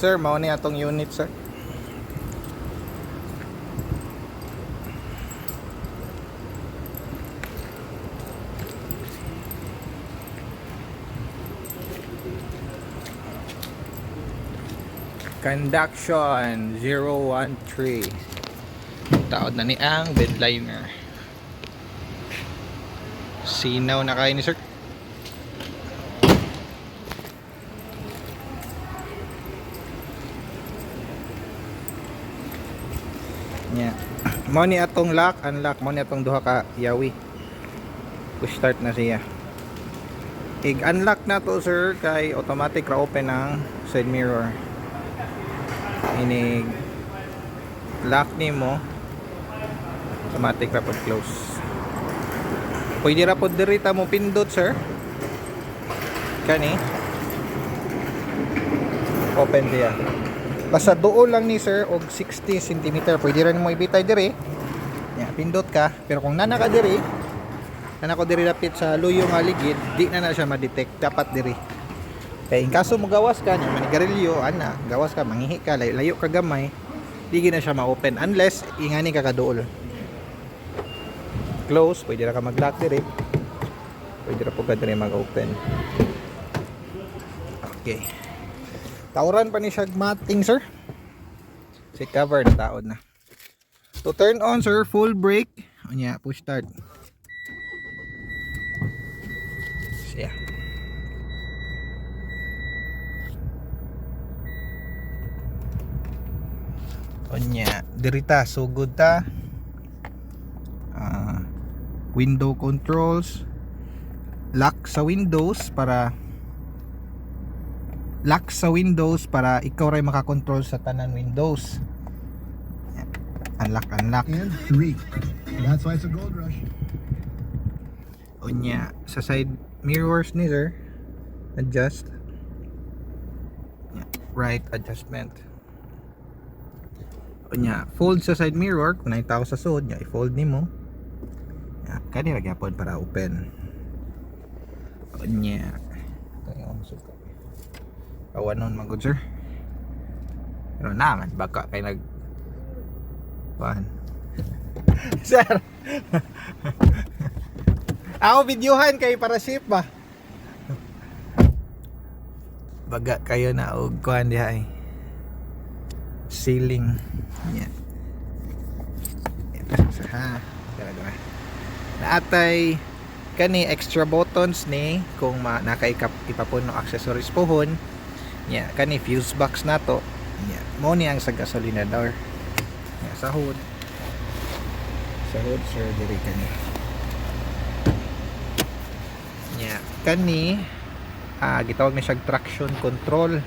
Sir, mao ni atong unit, sir. Conduction 013. Taod na ni ang bedliner. Sinaw na kayo ni sir. Yeah. Mo ni atong lock, unlock, mo ni atong duha ka yawi. Push start na siya. I-unlock na to sir kay automatic ra open ang side mirror. Inig lock nimo automatic ra pod close. Pwede ra pod diri ta mo pindot sir. Kani open siya. Basta duol lang ni sir og 60 cm. Pwede ra nimo ibitay diri. Ya, pindot ka, pero kung nana ka diri, nana ko diri lapit sa luyo nga ligid, di na siya ma-detect dapat diri. Kaya in kaso mo gawas ka nya manigarilyo ana, gawas ka mangihi ka layo ka gamay, di na siya ma-open unless ingani ka kaduol. Close, pwede ra ka mag-lock diri. Pwede ra po ka diri mag-open. Okay. Tauran pa ni siya mating sir. Si cover na taod na. To turn on sir, full brake. Unya, push start. Siya. Unya, dirita sugod ta. Window controls. Lock sa windows para ikaw ray makakontrol sa tanan windows. Unlock. And 3. That's why it's a gold rush. Unya, sa side mirrors ni sir, adjust. Right adjustment. Unya, fold sa side mirror kung naitaw sa sud nya i-fold nimo. Kani ra gyapon para open. Unya. Tayo mo suka. Awanon man good sir. Pero naman baka kay nag pan. Sir. Ako videohan kay para safe ba. Baga kayo na og kuan diha ay. Ceiling. Yeah. Ha. Gara-gara. Naatay kani extra buttons ni kung nakaipapon no accessories pohon. Yeah, kani fuse box na to. Yeah, mo ni ang sa gasolinador. Yeah, sahod sir diri kani. Yeah, kani gitawag ni siya traction control.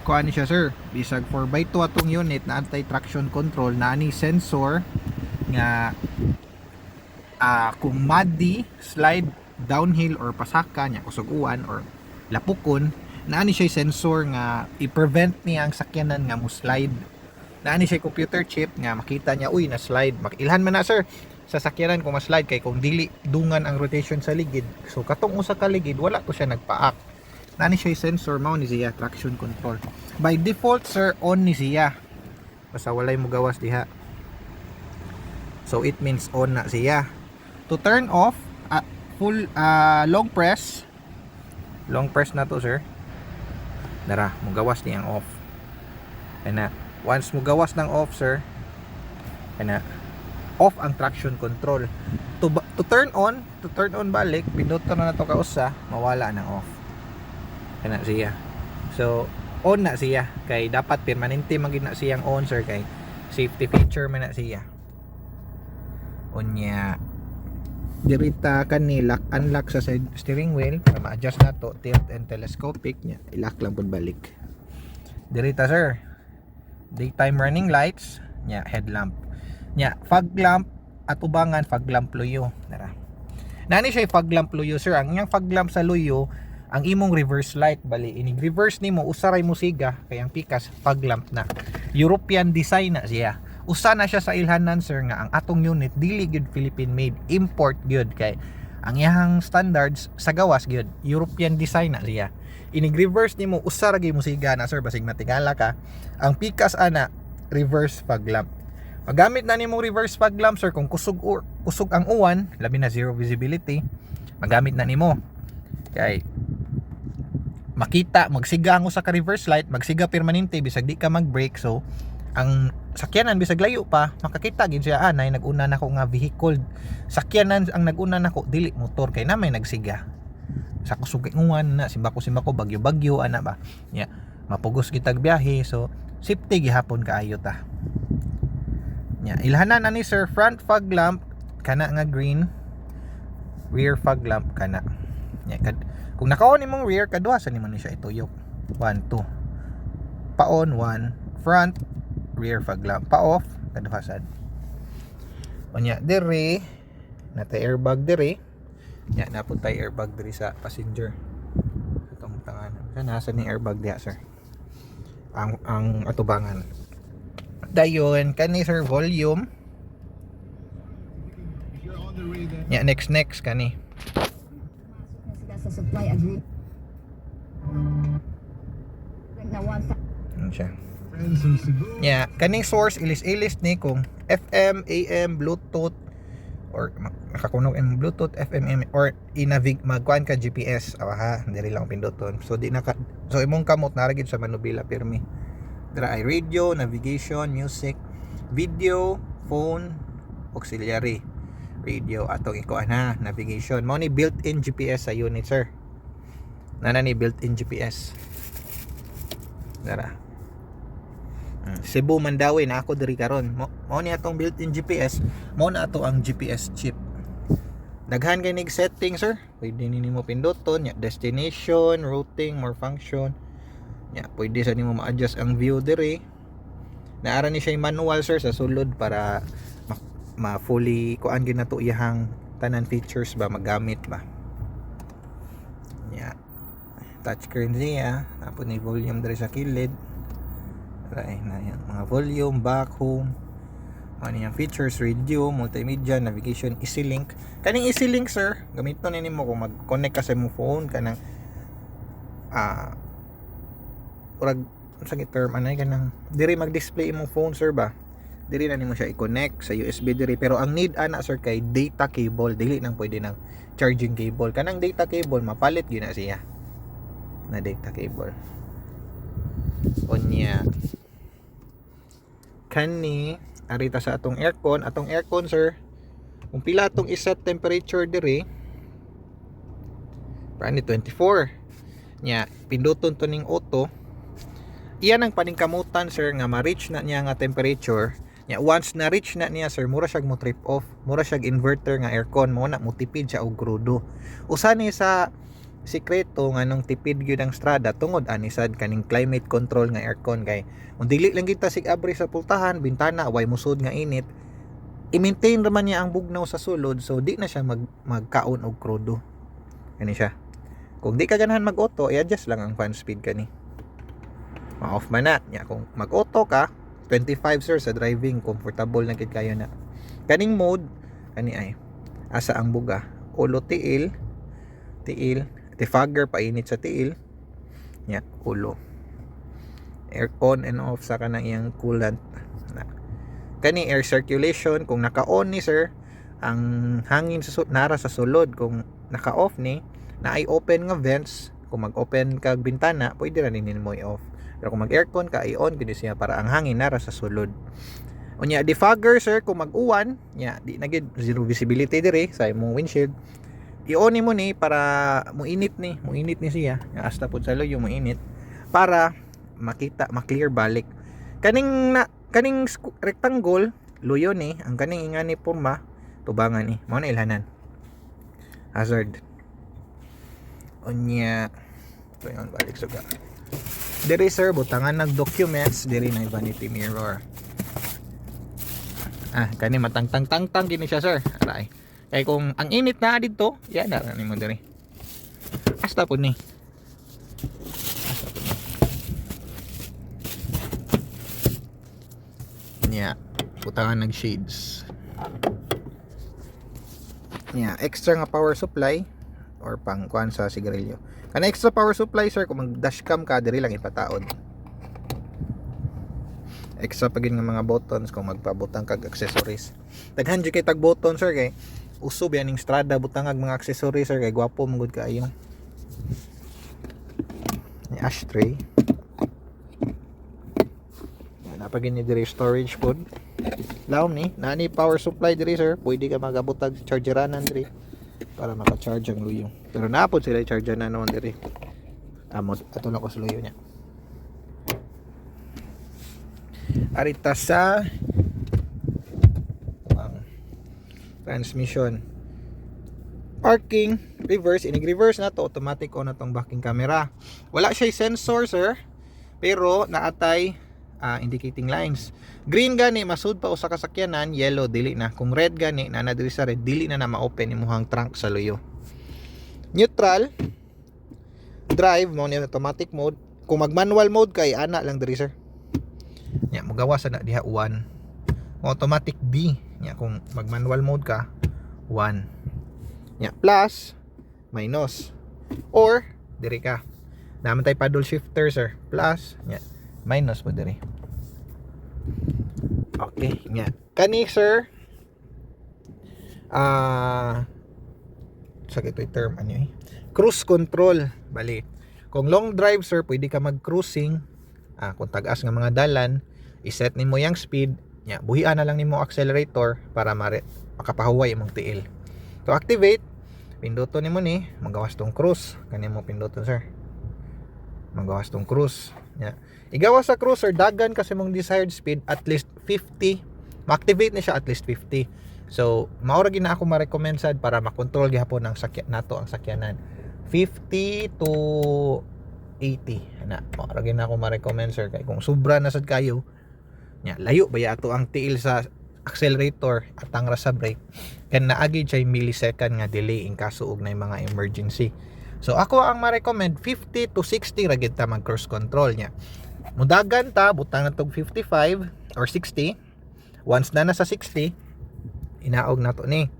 Kuan ni siya sir, bisag 4x2 atong unit na anti-traction control na ani sensor nga kung muddy, slide downhill or pasaka nya kusuguan or lapukon, naani siya sensor nga i-prevent niya ang sakyanan nga mo slide. Naani siya computer chip nga makita niya uy na slide. Makilhan man na sir sa sakyanan kung ma-slide kay kung dili dungan ang rotation sa ligid. So katong usa ka ligid wala to siya nagpaak. Naani siya sensor mao ni siya traction control. By default sir on ni siya. Basta walay mo gawas diha. So it means on na siya. To turn off, full long press na to sir. Dara, mugawas ni ang off. Kana once mugawas ng off sir, kana off ang traction control. To turn on balik, pinuto na nato kausa, mawala ng off. Kana siya. So on na siya kay dapat permanente magid na siyang on sir kay safety feature man na siya. Unya dirita kani lock unlock sa side steering wheel para ma-adjust na to tilt and telescopic nya i-lock lang pud balik. Dirita sir daytime running lights nya headlamp nya fog lamp at ubangan fog lamp luyo. Dara nani siya fog lamp luyo sir. Ang yang fog lamp sa luyo ang imong reverse light bali inig reverse nimo usaray mo siga kay ang pikas fog lamp na European design na siya. Usa na siya sa ilhanan sir nga ang atong unit dili gyud Philippine made, import gyud kay Ang iyang standards sa gawas gyud European design na siya. Inig reverse nimo usa ra gyud mo siga na sir basig matingala ka. Ang pikas ana reverse fog lamp. Magamit na nimo reverse fog lamp sir kung kusog ang uwan, labi na zero visibility. Magamit na nimo. Kay makita magsiga ang usa ka reverse light, magsiga permanente bisag di ka mag-brake, so ang sakyanan bisag layo pa makakita gid siya anay naguna nako nga vehicle. Sakyanan ang naguna nako dili motor kay na may nagsiga. Sa kusog uwan na simbako bagyo ana ba. Ya, mapugos kitag biyahe, so safety gihapon kaayo ta. Ya, ilhanan ani sir front fog lamp kana nga green, rear fog lamp kana. Ya, kung naka-on imong rear kadua sa nimo ni siya ituyok. 1 2. Pa-on 1, front rear fog lamp, pa-off kadua sad. Unya dire natay airbag dire. Ya, napun tay airbag dire sa passenger. Itong tanganan. Nasa ni airbag diha sir. Ang atubangan. Dayon kani sir volume. If you're on the way then. Ya, next kani. Sila sa supply agreement. Na one Ano siya? Friends from Cebu. Ya, kaning source ilis-ilis ni kung FM, AM, Bluetooth or nakakunog ang Bluetooth, FM, or magkuan ka GPS. Ha, diri lang pinduton. So imong kamot naragid sa manubila pirmi. Dira ay radio, navigation, music, video, phone, auxiliary. Radio atong ikuan ha, navigation. Mao ni built-in GPS sa unit sir. Nana ni built-in GPS. Dara. Cebu Mandawi na ako diri karon. Mao ni atong built-in GPS. Mao na ato ang GPS chip. Daghan kay nig setting sir. Pwede nimo pinduton nya destination, routing, more function. Nya pwede sa nimo ma-adjust ang view diri. Naara ni siya manual sir sa sulod para ma-fully kuan gyud nato iyang tanan features ba magamit ba. Nya touchscreen siya, tapos ni volume diri sa kilid. Right, na yan. Mga volume, back, home, ano yung features, radio, multimedia, navigation, easy link. Kaning easy link sir, gamiton nimo kung mag-connect ka sa imong phone kanang urag sa term anay kanang diri mag-display imong phone sir ba. Diri na nimo siya i-connect sa USB diri, pero ang need ana sir kay data cable, dili nang pwede ng charging cable. Kanang data cable mapalit gyud na siya. Na data cable. Onya kani arita sa atong aircon sir, kung pila atong iset temperature diri para ni 24 nya pinduton to ning auto, iyan ang paningkamutan sir nga ma-reach na niya nga temperature nya. Once na reach na niya sir, mura siya mo trip off, mura siya inverter nga aircon, mo na mutipid siya og krudo. Usa ni sa sikreto nga nung tipid gyud ang strada tungod ani sad kaning climate control nga aircon, kay kung dili lang kita sig abri sa pultahan, bintana way musod nga init, i-maintain naman niya ang bugnaw sa sulod, so di na siya magkaon og krudo. Kani siya. Kung di ka ganahan mag-auto, i-adjust lang ang fan speed kani. Ma-off man na nya. Kung mag-auto ka 25 sir sa driving, comfortable na kid kayo na. Kaning mode kani ay asa ang buga, ulo tiil, defogger painit sa tiil nya, ulo air on and off sa kanang iyang coolant na. Kani air circulation, kung naka-on ni sir ang hangin sa nara sa sulod, kung naka-off ni na ay open nga vents, kung mag-open kag bintana pwede ra ninin mo i-off, pero kung mag-aircon ka i-on gid siya para ang hangin nara sa sulod. Unya defogger sir, kung mag-uwan nya di na gid zero visibility diri sa imong windshield, i-on mo ni para muinit ni siya nga hasta pud sa loyo muinit para makita ma-clear balik. Kaning rectangle luyo ni, ang kaning ingani porma tubangan ni, mao na ilhanan hazard. Unya tuyon balik suga diri sir, butangan nag documents diri na vanity mirror. Kani matangtang gini siya sir, aray. Kaya kung ang init na dito, yan na mo diri. Hasta po ni. Nya, butangan nag shades. Nya, extra nga power supply or pang kuan sa sigarilyo. Kana extra power supply sir, kung mag dashcam ka diri lang ipataod. Extra pa gid nga mga buttons kung magpabutang kag accessories. Daghan jud kay tag button sir kay usob yaning strada butangag mga accessories sir kay gwapo man gud kaayo. Ni ashtray. Napagin ni diri storage pod. Laom ni, nani power supply diri sir. Pwede ka magabutag chargeranan diri para maka-charge ang luyo. Pero napod sila charger na naman diri. Amo ato lang ko sa luyo niya. Arita sa transmission. Parking, reverse, inig reverse na to, automatic on na tong backing camera. Wala siya sensor sir, pero naatay indicating lines. Green gani masud pa usa ka sakyanan, yellow dili na. Kung red gani na diri sa red dili na ma-open imong trunk sa luyo. Neutral drive mo ni automatic mode. Kung mag manual mode kay ana lang diri sir. Nya magawas na diha 1. Automatic B. Nya kung mag manual mode ka 1. Nya plus minus or diri ka. Naman tay paddle shifter sir. Plus nya minus mo diri. Okay, nya. Kani sir sa ito term ano cruise control. Bali. Kung long drive sir, pwede ka mag-cruising. Kung tag-as nga mga dalan, iset nimo yang speed, nya buhian na lang nimo accelerator para makapahuway imong tiil. To activate, pinduton nimo ni, magawas tong cruise. Kanimo pinduton sir. Magawas tong cruise. Nya. Igawas sa cruise sir, dagan kasi mong desired speed at least 50. Ma-activate ni siya at least 50. So, maura gid na ako ma-recommend sad para makontrol gyapon ang nato ang sakyanan. 50 to 80 ana maura gid na ako ma-recommend sir kay kung sobra na sad kayo nya layo baya ato ang tiil sa accelerator at ang ra sa brake kan naagi jay millisecond nga delay in kaso og nay mga emergency. So ako ang ma-recommend 50 to 60 ra gid ta mag cruise control nya. Mudagan ta butang na tog 55 or 60. Once na sa 60 inaog na to ni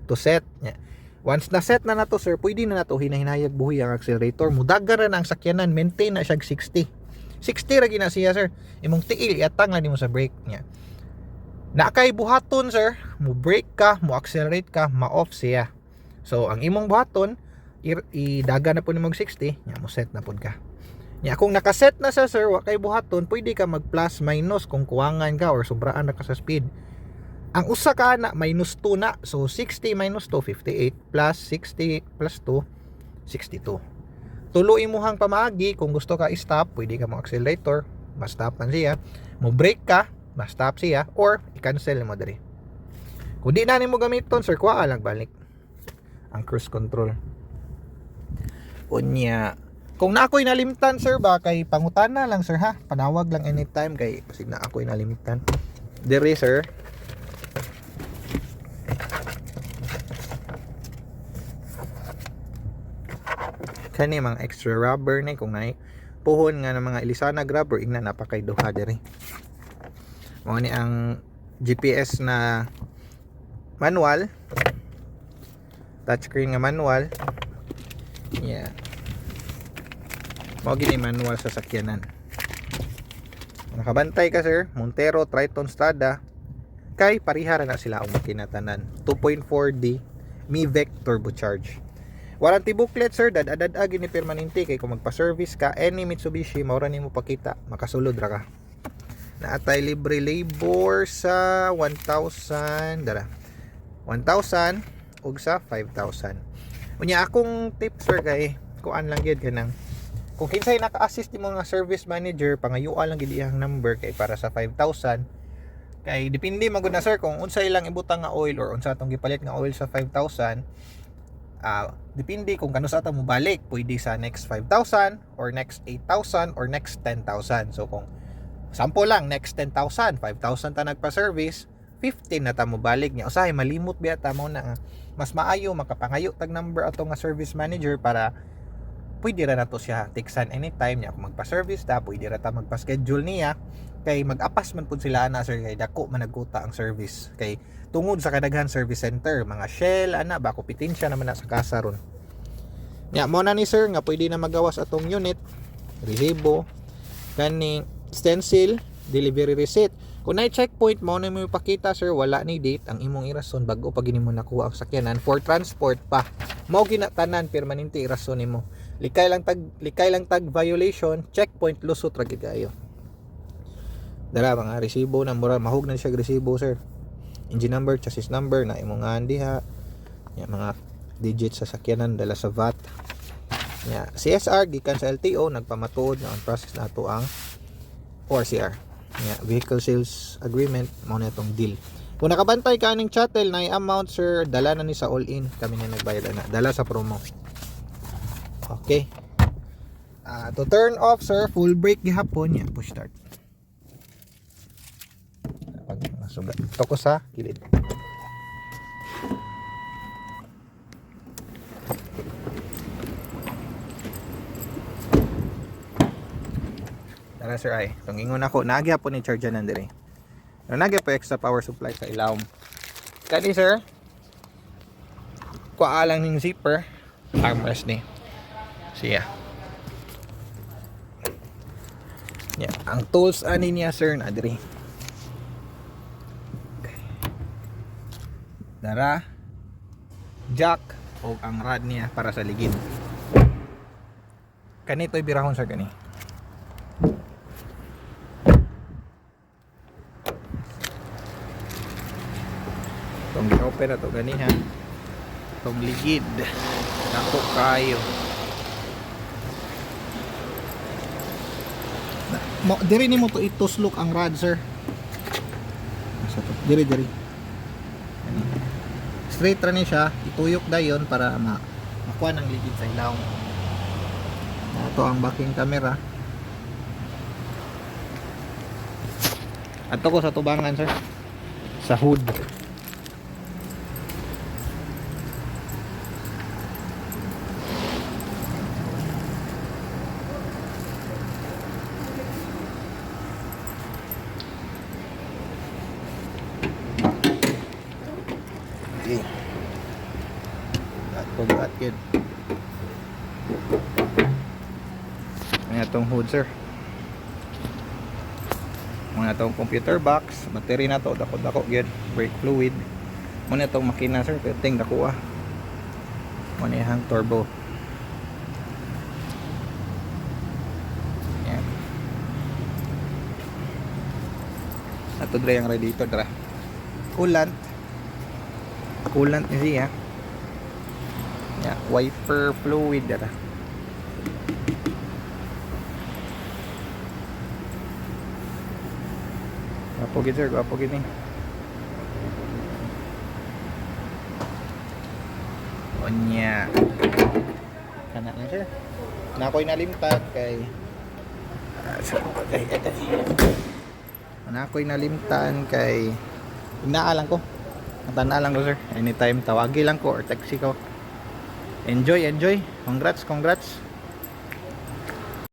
to set nya. Once na set na nato sir, pwede na nato hinahinayag buhi ang accelerator. Mudagan ra na ang sakyanan, maintain na siya 60. 60 ra gina siya sir. Imong tiil iatang na nimo sa brake niya. Na kay buhaton sir, mo brake ka, mo accelerate ka, ma-off siya. So ang imong buhaton idaga na po nimo 60, nya mo set na pud ka. Nya kung nakaset na sa sir, wa kay buhaton, pwede ka mag plus minus kung kuwangan ka or sobraan na ka sa speed. Ang usa ka na minus 2 na. So 60 minus 2 58 plus 60 plus 2 62. Tulo imuhang pamaagi kung gusto ka i-stop, pwede ka mo accelerator, ma-stop man siya. Mo brake ka, ma-stop siya or i-cancel mo diri. Kung di na nimo gamiton sir, kuha lang balik ang cruise control. Unya, kung na ako'y nalimtan sir ba kay pangutana lang sir ha. Panawag lang anytime kay kasi na ako'y nalimtan. Diri sir. Kani mga extra rubber ni kung nay puhon nga ng mga ilisanag rubber ingna napakay duha diri. Mao ni ang GPS na manual, touchscreen nga manual. Yeah. Mao gini manual sa sakyanan. Nakabantay ka sir, Montero, Triton, Strada kay parihara na sila ang makinatanan. 2.4D MiVec turbocharge. Warranty booklet sir, dad-adad gini permanente kay kung magpa-service ka any Mitsubishi maura nimo pakita, makasulod ra ka. Naatay libre labor sa 1,000 dara. 1,000 ug sa 5,000. Unya akong tip sir kay kuan lang gyud kanang kung kinsay naka-assist nimo nga service manager, pangayuan lang gid iyang number kay para sa 5,000. Kay depende magud na sir kung unsay lang ibutang nga oil or unsa atong gipalit nga oil sa 5,000. Depende kung kano sa ata mo balik, pwede sa next 5,000 or next 8,000 or next 10,000. So kung sample lang next 10,000, 5,000 ta nagpa-service, 15 na ta mo balik niya. Usahay malimot biya ta mo na mas maayo makapangayo tag number ato nga service manager para pwede ra nato siya tiksan anytime niya kung magpa-service ta, pwede ra ta magpa-schedule niya kay mag-apas man pud sila ana sir, kay dako man nagkuta ang service, kay tungod sa kadaghan service center, mga Shell ana ba kompetensya naman na sa kasa ron. Nya mo na ni sir nga pwede na magawas atong unit, resibo, kaning stencil, delivery receipt. Kung na checkpoint mo na mo ipakita sir, wala ni date ang imong irason bago pa gini mo nakuha ang sakyanan for transport pa. Mao ginatanan permanente irason nimo. Likay lang tag violation, checkpoint lusot ra gid kayo. Dara mga resibo na mura mahug na siya resibo sir. Engine number, chassis number na imong diha. Ya mga digits sa sakyanan dala sa VAT. Ya CSR gikan sa LTO nagpamatuod na ang process nato ang ORCR. Ya vehicle sales agreement mao na itong deal. Kung nakabantay ka ning chattel na amount sir, dala na ni sa all-in kami na nagbayad na. Dala sa promo. Okay. To turn off sir, full brake gihapon ya, push start. Pag masugat. Ito ko sa gilid. Tara sir ay, itong ingon ako, nagya po ni charge nan dire. Nagya po extra power supply sa ilawom. Kani sir, kuha lang ning zipper, armrest ni. Siya. Yeah, ang tools ani niya sir na dire. Dara, jack o ang rod niya para sa ligid. Kanito'y birahon sir kani. Itong ginopen na ito ganiha. Itong ligid. Nako kayo. Diri ni mo to ituslok ang rod sir. Diri. Straight ra ni siya. Ituyok dayon para makuha ng ligid sa ilaw. Ito ang backing camera. Ato ko sa tubangan sir. Sa hood. Okay. At kid. Ayan itong hood sir. Muna itong computer box. Battery na to. Dako gid. Brake fluid. Muna itong makina sir. Ting dako ah. Muna yung turbo. Ayan. Ato dre ang radiator dra. Coolant ni siya. Yeah, wiper fluid dara. Gwapo gid sir, gwapo gid ni. Onya. Kana na sir. Na ako'y nalimtad kay na ako'y nalimtan kay inaalang ko. Natana lang ko sir. Anytime tawagi lang ko or text ko. Enjoy. Congrats.